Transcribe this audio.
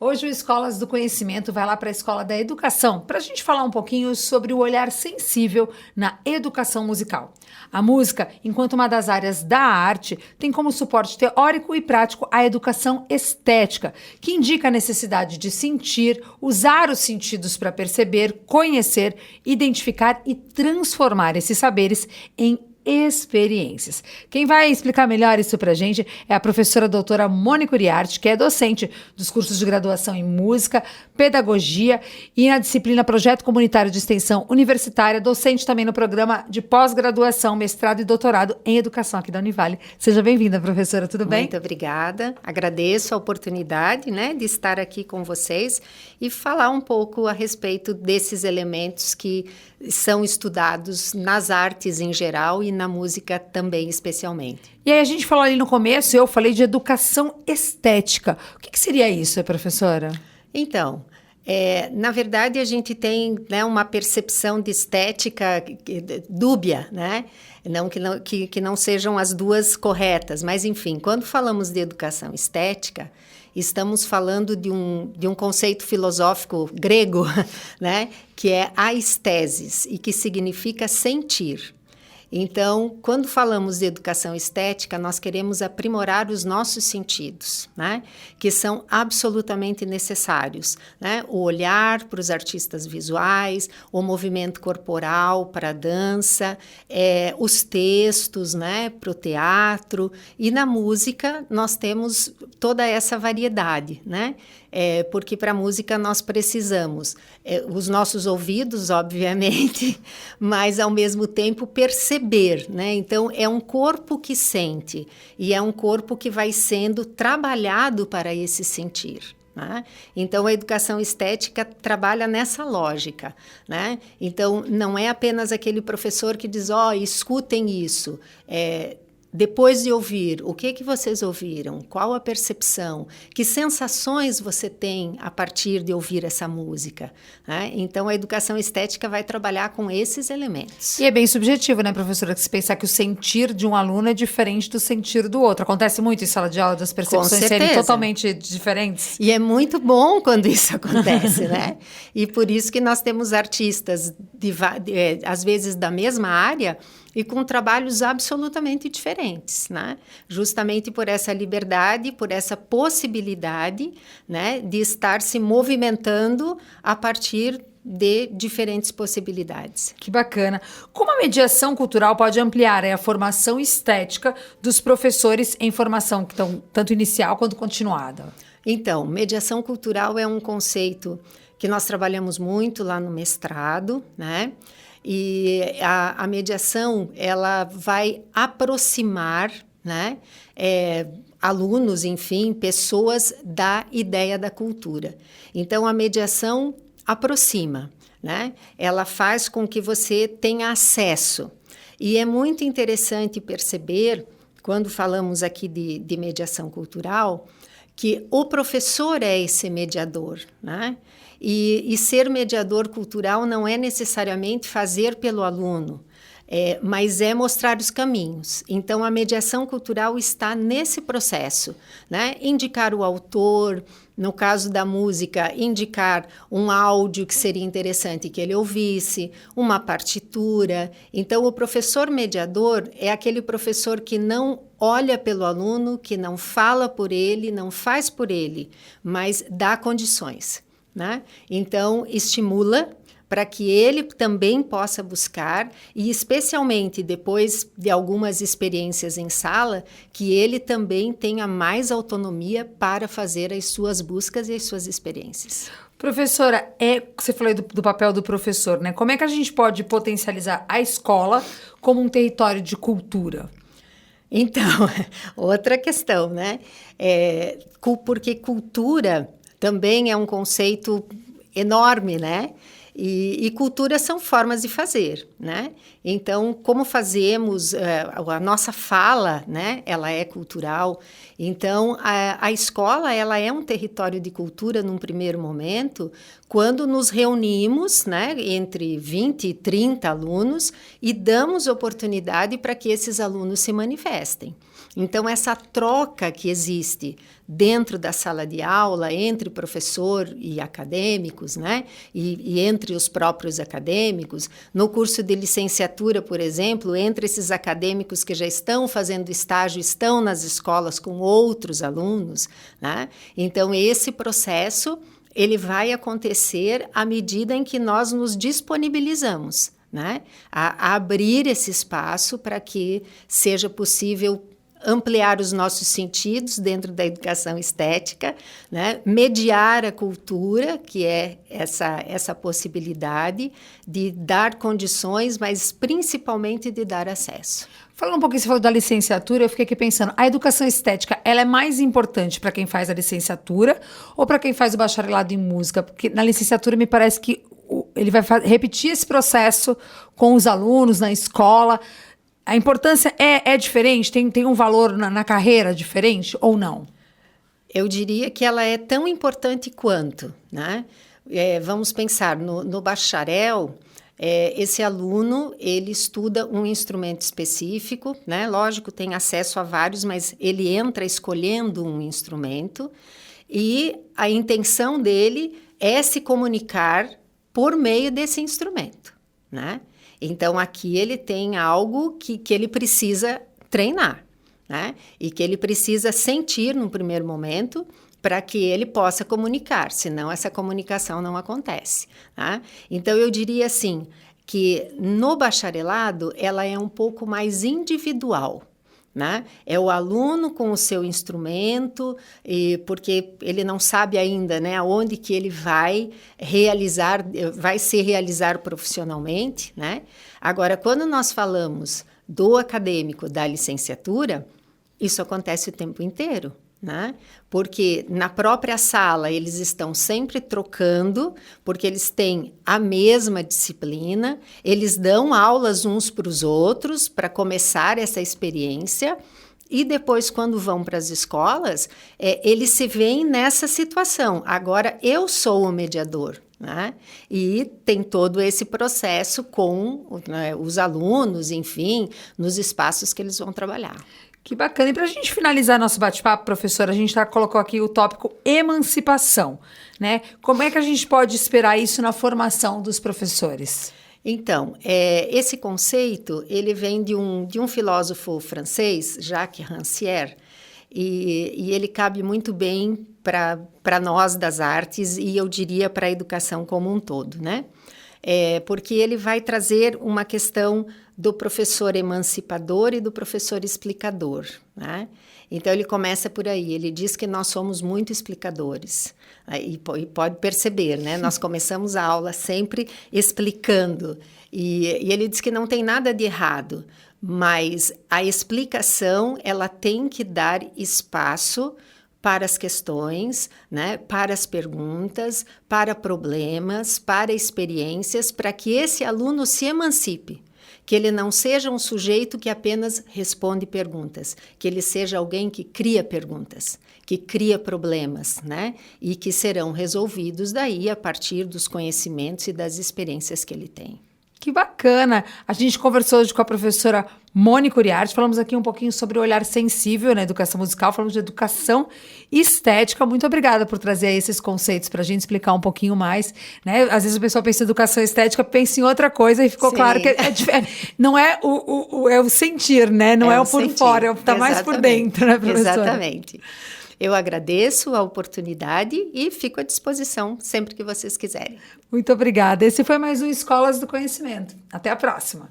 Hoje o Escolas do Conhecimento vai lá para a Escola da Educação para a gente falar um pouquinho sobre o olhar sensível na educação musical. A música, enquanto uma das áreas da arte, tem como suporte teórico e prático a educação estética, que indica a necessidade de sentir, usar os sentidos para perceber, conhecer, identificar e transformar esses saberes em experiências. Quem vai explicar melhor isso pra gente é a professora doutora Mônica Uriarte, que é docente dos cursos de graduação em música, pedagogia e na disciplina Projeto Comunitário de Extensão Universitária, docente também no programa de pós-graduação, mestrado e doutorado em educação aqui da Univale. Seja bem-vinda, professora, tudo bem? Muito obrigada, agradeço a oportunidade, de estar aqui com vocês e falar um pouco a respeito desses elementos que são estudados nas artes em geral e na música também especialmente. E aí a gente falou ali no começo, eu falei de educação estética. O que seria isso, professora? Então, na verdade a gente tem uma percepção de estética dúbia, Não que não sejam as duas corretas, mas enfim, quando falamos de educação estética, estamos falando de um conceito filosófico grego, que é aesthesis, e que significa sentir. Então, quando falamos de educação estética, nós queremos aprimorar os nossos sentidos, que são absolutamente necessários. O olhar para os artistas visuais, o movimento corporal para a dança, os textos para o teatro. E na música, nós temos toda essa variedade, porque para a música nós precisamos os nossos ouvidos, obviamente, mas ao mesmo tempo perceber, Então é um corpo que sente e é um corpo que vai sendo trabalhado para esse sentir. Então, a educação estética trabalha nessa lógica. Então, não é apenas aquele professor que diz, escutem isso, depois de ouvir, o que vocês ouviram? Qual a percepção? Que sensações você tem a partir de ouvir essa música? Então, a educação estética vai trabalhar com esses elementos. E é bem subjetivo, professora? Que se pensar que o sentir de um aluno é diferente do sentir do outro. Acontece muito em sala de aula das percepções serem totalmente diferentes? E é muito bom quando isso acontece, E por isso que nós temos artistas, às vezes, da mesma área, e com trabalhos absolutamente diferentes, Justamente por essa liberdade, por essa possibilidade, de estar se movimentando a partir de diferentes possibilidades. Que bacana. Como a mediação cultural pode ampliar a formação estética dos professores em formação, que estão tanto inicial quanto continuada? Então, mediação cultural é um conceito que nós trabalhamos muito lá no mestrado, E a mediação, ela vai aproximar, alunos, enfim, pessoas da ideia da cultura. Então, a mediação aproxima, Ela faz com que você tenha acesso. E é muito interessante perceber, quando falamos aqui de mediação cultural, que o professor é esse mediador, E ser mediador cultural não é necessariamente fazer pelo aluno, mas é mostrar os caminhos. Então, a mediação cultural está nesse processo, Indicar o autor, no caso da música, indicar um áudio que seria interessante que ele ouvisse, uma partitura. Então, o professor mediador é aquele professor que não olha pelo aluno, que não fala por ele, não faz por ele, mas dá condições. Então, estimula para que ele também possa buscar e, especialmente depois de algumas experiências em sala, que ele também tenha mais autonomia para fazer as suas buscas e as suas experiências. Professora, você falou do papel do professor, Como é que a gente pode potencializar a escola como um território de cultura? Então, outra questão, Porque cultura também é um conceito enorme, E cultura são formas de fazer, né? Então, como fazemos, a nossa fala, né? Ela é cultural. Então, a escola, ela é um território de cultura num primeiro momento, quando nos reunimos, né? Entre 20 e 30 alunos e damos oportunidade para que esses alunos se manifestem. Então, essa troca que existe dentro da sala de aula entre professor e acadêmicos, né? E entre os próprios acadêmicos, no curso de licenciatura, por exemplo, entre esses acadêmicos que já estão fazendo estágio, estão nas escolas com outros alunos, né? Então, esse processo ele vai acontecer à medida em que nós nos disponibilizamos, né? A abrir esse espaço para que seja possível ampliar os nossos sentidos dentro da educação estética, né? Mediar a cultura, que é essa possibilidade de dar condições, mas principalmente de dar acesso. Falando um pouquinho, você falou da licenciatura, eu fiquei aqui pensando, a educação estética, ela é mais importante para quem faz a licenciatura ou para quem faz o bacharelado em música? Porque na licenciatura me parece que ele vai repetir esse processo com os alunos na escola. A importância é diferente? Tem um valor na carreira diferente ou não? Eu diria que ela é tão importante quanto, né? Vamos pensar, no bacharel, esse aluno, ele estuda um instrumento específico, né? Lógico, tem acesso a vários, mas ele entra escolhendo um instrumento e a intenção dele é se comunicar por meio desse instrumento, né? Então, aqui ele tem algo que ele precisa treinar, né? E que ele precisa sentir no primeiro momento para que ele possa comunicar, senão essa comunicação não acontece, tá? Então, eu diria assim, que no bacharelado ela é um pouco mais individual, né? É o aluno com o seu instrumento, porque ele não sabe ainda, né, aonde que ele vai se realizar profissionalmente, né? Agora, quando nós falamos do acadêmico da licenciatura, isso acontece o tempo inteiro, né? Porque na própria sala eles estão sempre trocando, porque eles têm a mesma disciplina, eles dão aulas uns para os outros para começar essa experiência e depois, quando vão para as escolas, eles se veem nessa situação. Agora, eu sou o mediador, né? E tem todo esse processo com, né, os alunos, enfim, nos espaços que eles vão trabalhar. Que bacana. E para a gente finalizar nosso bate-papo, professora, a gente colocou aqui o tópico emancipação, né? Como é que a gente pode esperar isso na formação dos professores? Então, esse conceito, ele vem de um filósofo francês, Jacques Rancière, e ele cabe muito bem para nós das artes e eu diria para a educação como um todo, né? Porque ele vai trazer uma questão do professor emancipador e do professor explicador, né? Então, ele começa por aí, ele diz que nós somos muito explicadores, e pode perceber, né? Nós começamos a aula sempre explicando, e ele diz que não tem nada de errado, mas a explicação, ela tem que dar espaço para as questões, né, para as perguntas, para problemas, para experiências, para que esse aluno se emancipe, que ele não seja um sujeito que apenas responde perguntas, que ele seja alguém que cria perguntas, que cria problemas, né, e que serão resolvidos daí a partir dos conhecimentos e das experiências que ele tem. Que bacana! A gente conversou hoje com a professora Mônica Uriarte, falamos aqui um pouquinho sobre o olhar sensível na educação musical, falamos de educação estética. Muito obrigada por trazer aí esses conceitos para a gente explicar um pouquinho mais, né? Às vezes o pessoal pensa em educação estética, pensa em outra coisa e ficou claro que não é o sentir, né? Não é o por sentir. Fora, é o que está mais por dentro, né, professora? Exatamente. Eu agradeço a oportunidade e fico à disposição sempre que vocês quiserem. Muito obrigada. Esse foi mais um Escolas do Conhecimento. Até a próxima.